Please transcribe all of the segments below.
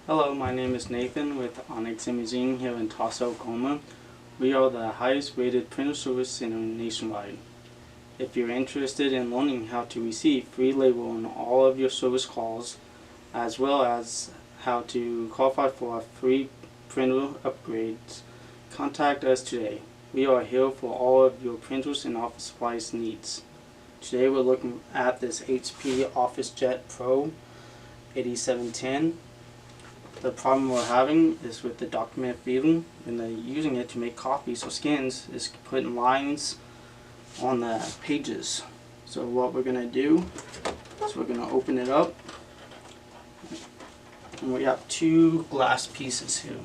Hello, my name is Nathan with Onyx Imaging here in Tulsa, Oklahoma. We are the highest rated printer service center nationwide. If you're interested in learning how to receive free labor on all of your service calls, as well as how to qualify for a free printer upgrades, contact us today. We are here for all of your printers and office supplies needs. Today we're looking at this HP OfficeJet Pro 8710. The problem we're having is with the document feeding, and they're using it to make copies or scans, is putting lines on the pages. So what we're going to do is we're going to open it up, and we have two glass pieces here.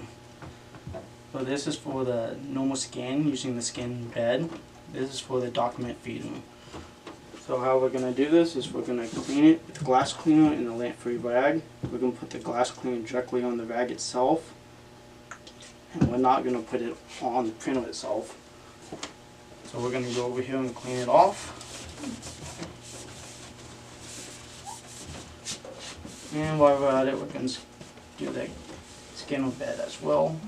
So this is for the normal scan using the scan bed. This is for the document feeding. So how we're going to do this is we're going to clean it with glass cleaner and a lint-free rag. We're going to put the glass cleaner directly on the rag itself, and we're not going to put it on the printer itself. So we're going to go over here and clean it off. And while we're at it, we're going to do the scanner bed as well.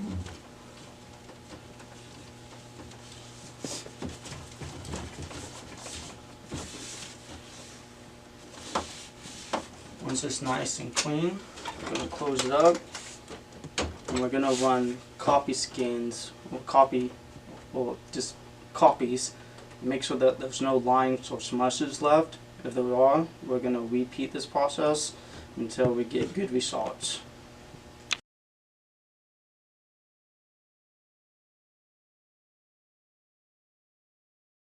Once it's nice and clean, we're going to close it up, and we're going to run copy scans or just copies. Make sure that there's no lines or smudges left. If there are, we're going to repeat this process until we get good results.